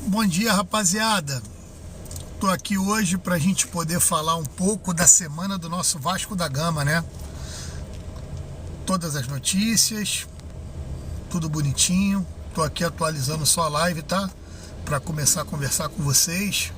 Bom dia, rapaziada. Tô aqui hoje pra gente poder falar um pouco da semana do nosso Vasco da Gama, né? Todas as notícias, tudo bonitinho. Tô aqui atualizando só a live, tá? Pra começar a conversar com vocês.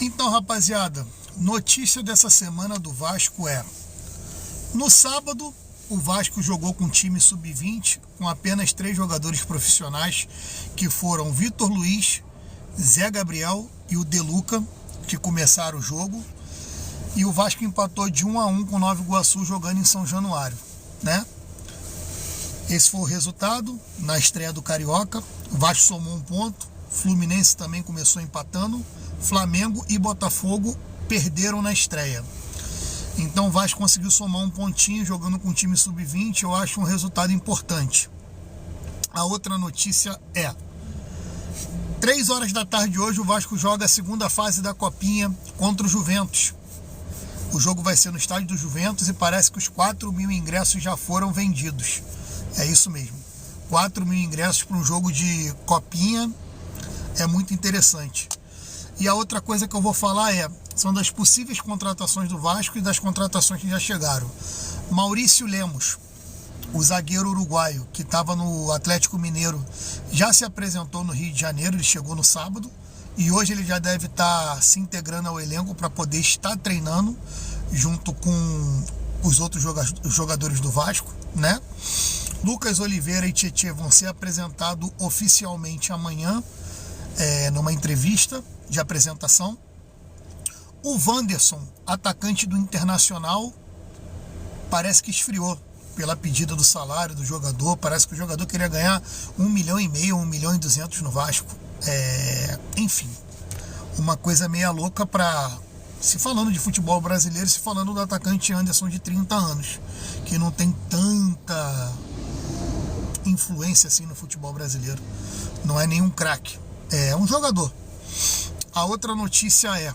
Então, rapaziada, notícia dessa semana do Vasco é: no sábado, o Vasco jogou com um time sub-20 com apenas 3 jogadores profissionais, que foram Vitor Luiz, Zé Gabriel e o De Luca, que começaram o jogo. E o Vasco empatou de 1-1 com o Nova Iguaçu jogando em São Januário, né? Esse foi o resultado na estreia do Carioca. O Vasco somou 1 ponto, Fluminense também começou empatando, Flamengo e Botafogo perderam na estreia. Então o Vasco conseguiu somar 1 pontinho jogando com o time sub-20. Eu acho um resultado importante. A outra notícia é: 3 horas da tarde hoje o Vasco joga a segunda fase da Copinha contra o Juventus. O jogo vai ser no estádio do Juventus e parece que os 4.000 ingressos já foram vendidos. É isso mesmo, 4.000 ingressos para um jogo de Copinha é muito interessante. E a outra coisa que eu vou falar são das possíveis contratações do Vasco e das contratações que já chegaram. Maurício Lemos, o zagueiro uruguaio que estava no Atlético Mineiro, já se apresentou no Rio de Janeiro. Ele chegou no sábado e hoje ele já deve estar se integrando ao elenco para poder estar treinando junto com os outros jogadores do Vasco, né? Lucas Oliveira e Tietê vão ser apresentados oficialmente amanhã, numa entrevista de apresentação. O Wanderson, atacante do Internacional, parece que esfriou pela pedida do salário do jogador. Parece que o jogador queria ganhar 1,5 milhão, 1,2 milhão no Vasco. Enfim, uma coisa meia louca se falando de futebol brasileiro, se falando do atacante Anderson de 30 anos, que não tem tanta influência assim no futebol brasileiro. Não é nenhum craque, é um jogador. A outra notícia é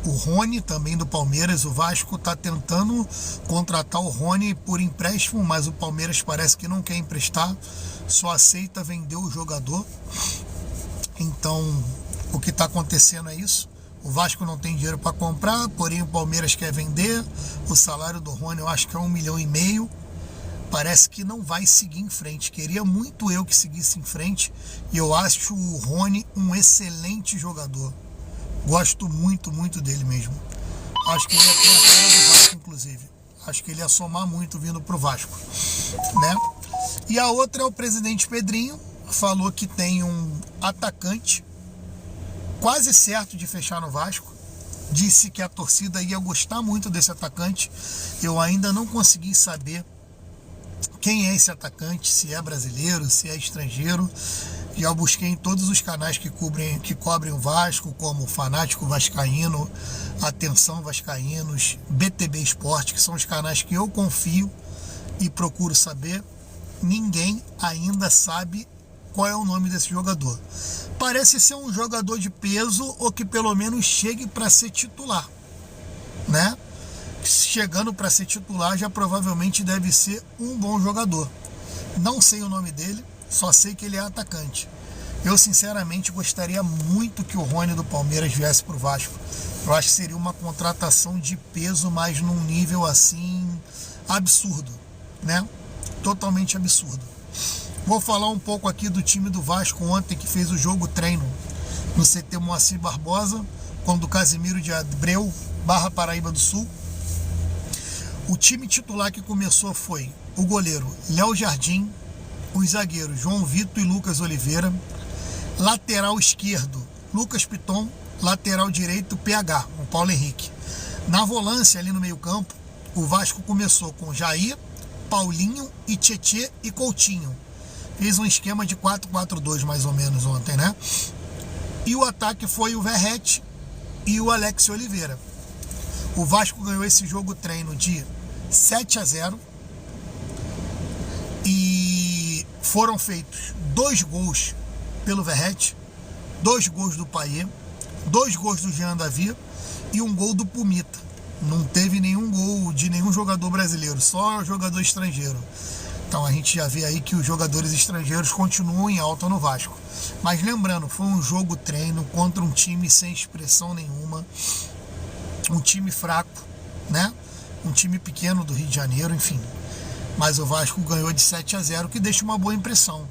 o Rony, também do Palmeiras. O Vasco está tentando contratar o Rony por empréstimo, mas o Palmeiras parece que não quer emprestar, só aceita vender o jogador. Então, o que está acontecendo é isso. O Vasco não tem dinheiro para comprar, porém o Palmeiras quer vender. O salário do Rony eu acho que é 1,5 milhão. Parece que não vai seguir em frente. Queria muito eu que seguisse em frente. E eu acho o Rony um excelente jogador. Gosto muito, muito dele mesmo. Acho que ele ia ter a cara do Vasco, inclusive. Acho que ele ia somar muito vindo pro Vasco, né? E a outra é o presidente Pedrinho. Falou que tem um atacante quase certo de fechar no Vasco. Disse que a torcida ia gostar muito desse atacante. Eu ainda não consegui saber quem é esse atacante, se é brasileiro, se é estrangeiro. Já busquei em todos os canais que cobrem o Vasco, como Fanático Vascaíno, Atenção Vascaínos, BTB Esporte, que são os canais que eu confio e procuro saber. Ninguém ainda sabe qual é o nome desse jogador. Parece ser um jogador de peso, ou que pelo menos chegue para ser titular, né? chegando para ser titular, já provavelmente deve ser um bom jogador. Não sei o nome dele, só sei que ele é atacante. Eu sinceramente gostaria muito que o Rony do Palmeiras viesse para o Vasco. Eu acho que seria uma contratação de peso, mas num nível assim absurdo, né? Totalmente absurdo. Vou falar um pouco aqui do time do Vasco ontem, que fez o jogo treino no CT Moacir Barbosa, quando o Casimiro de Abreu, Barra Paraíba do Sul. O time titular que começou foi o goleiro Léo Jardim, os zagueiros João Vitor e Lucas Oliveira, lateral esquerdo Lucas Piton, lateral direito PH, o Paulo Henrique. Na volância ali no meio campo, o Vasco começou com Jair, Paulinho e Tietê e Coutinho. Fez um esquema de 4-4-2 mais ou menos ontem, né? E o ataque foi o Verrete e o Alex Oliveira. O Vasco ganhou esse jogo treino de 7-0 e foram feitos 2 gols pelo Verrete, 2 gols do Payet, 2 gols do Jean Davi e 1 gol do Pumita. Não teve nenhum gol de nenhum jogador brasileiro, só jogador estrangeiro. Então a gente já vê aí que os jogadores estrangeiros continuam em alta no Vasco. Mas lembrando, foi um jogo treino contra um time sem expressão nenhuma, um time fraco, né? Um time pequeno do Rio de Janeiro, enfim. Mas o Vasco ganhou de 7-0, que deixa uma boa impressão.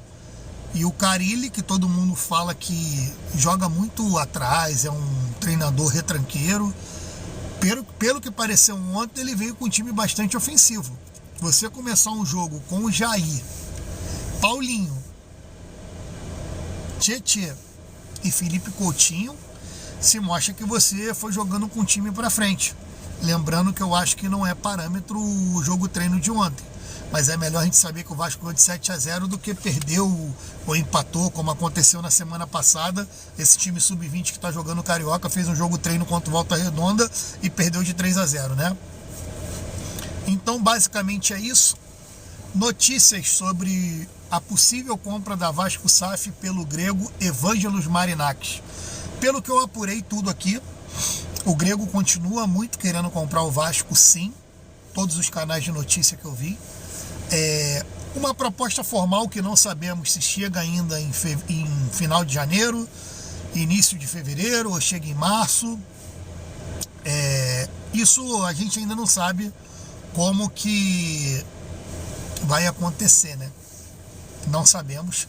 E o Carille, que todo mundo fala que joga muito atrás, é um treinador retranqueiro. Pelo que pareceu ontem, ele veio com um time bastante ofensivo. Você começar um jogo com o Jair, Paulinho, Tietê e Felipe Coutinho, se mostra que você foi jogando com o time para frente. Lembrando que eu acho que não é parâmetro o jogo treino de ontem. Mas é melhor a gente saber que o Vasco ganhou de 7-0 do que perdeu ou empatou, como aconteceu na semana passada. Esse time sub-20 que está jogando Carioca fez um jogo treino contra o Volta Redonda e perdeu de 3-0, né? Então, basicamente é isso. Notícias sobre a possível compra da Vasco SAF pelo grego Evangelos Marinakis. Pelo que eu apurei tudo aqui, o grego continua muito querendo comprar o Vasco, sim. Todos os canais de notícia que eu vi. Uma proposta formal que não sabemos se chega ainda em final de janeiro, início de fevereiro, ou chega em março. Isso a gente ainda não sabe como que vai acontecer, né? Não sabemos,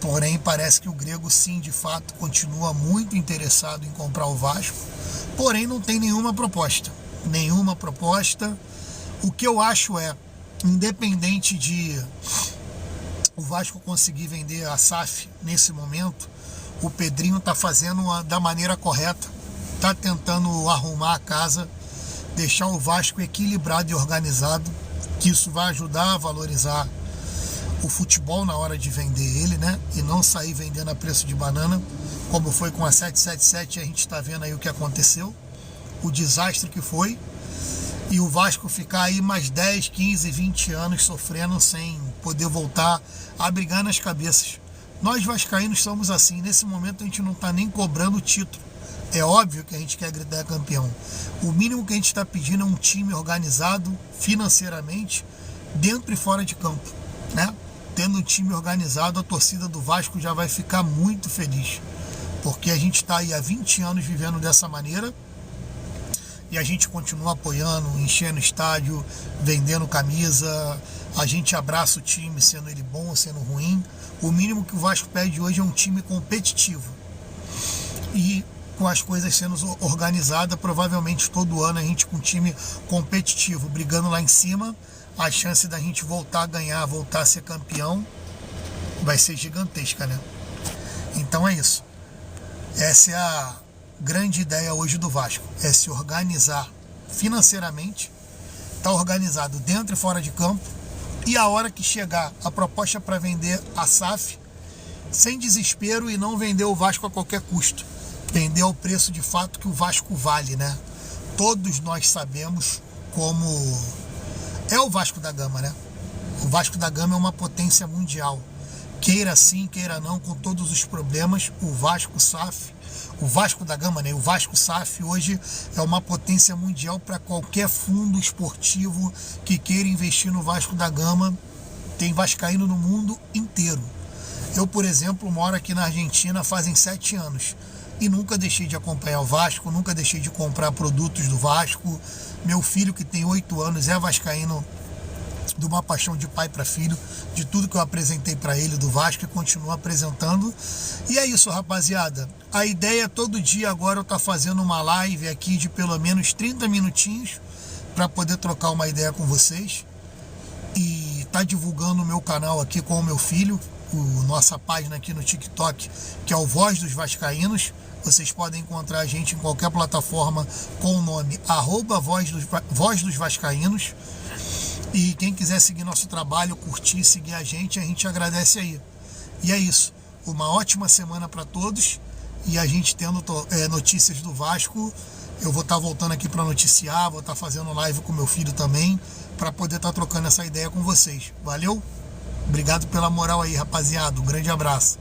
porém parece que o grego sim, de fato, continua muito interessado em comprar o Vasco, porém não tem nenhuma proposta. O que eu acho independente de o Vasco conseguir vender a SAF nesse momento, o Pedrinho está fazendo da maneira correta, está tentando arrumar a casa, deixar o Vasco equilibrado e organizado, que isso vai ajudar a valorizar o futebol na hora de vender ele, né? E não sair vendendo a preço de banana, como foi com a 777, a gente está vendo aí o que aconteceu, o desastre que foi, e o Vasco ficar aí mais 10, 15, 20 anos sofrendo sem poder voltar a brigar nas cabeças. Nós vascaínos somos assim, nesse momento a gente não está nem cobrando o título. É óbvio que a gente quer gritar campeão. O mínimo que a gente está pedindo é um time organizado financeiramente, dentro e fora de campo, né? Tendo um time organizado, a torcida do Vasco já vai ficar muito feliz, porque a gente está aí há 20 anos vivendo dessa maneira e a gente continua apoiando, enchendo o estádio, vendendo camisa, a gente abraça o time, sendo ele bom ou sendo ruim. O mínimo que o Vasco pede hoje é um time competitivo e com as coisas sendo organizadas, provavelmente todo ano a gente com um time competitivo, brigando lá em cima, a chance da gente voltar a ganhar, voltar a ser campeão, vai ser gigantesca, né? Então é isso. Essa é a grande ideia hoje do Vasco, é se organizar financeiramente, tá organizado dentro e fora de campo, e a hora que chegar a proposta para vender a SAF, sem desespero e não vender o Vasco a qualquer custo. Vender ao preço de fato que o Vasco vale, né? Todos nós sabemos como é o Vasco da Gama, né? O Vasco da Gama é uma potência mundial. Queira sim, queira não, com todos os problemas, o Vasco SAF o Vasco da Gama, né? O Vasco SAF hoje é uma potência mundial para qualquer fundo esportivo que queira investir no Vasco da Gama. Tem vascaíno no mundo inteiro. Eu, por exemplo, moro aqui na Argentina fazem 7 anos e nunca deixei de acompanhar o Vasco, nunca deixei de comprar produtos do Vasco. Meu filho, que tem 8 anos, é vascaíno de uma paixão de pai para filho, de tudo que eu apresentei para ele do Vasco e continuo apresentando. E é isso, rapaziada. A ideia é todo dia agora eu estar fazendo uma live aqui de pelo menos 30 minutinhos para poder trocar uma ideia com vocês e tá divulgando o meu canal aqui com o meu filho, nossa página aqui no TikTok, que é o Voz dos Vascaínos. Vocês podem encontrar a gente em qualquer plataforma com o nome Voz dos Vascaínos. E quem quiser seguir nosso trabalho, curtir, seguir a gente agradece aí. E é isso. Uma ótima semana para todos. E a gente tendo notícias do Vasco, eu vou estar voltando aqui para noticiar, vou estar fazendo live com meu filho também, para poder estar trocando essa ideia com vocês. Valeu? Obrigado pela moral aí, rapaziada. Um grande abraço.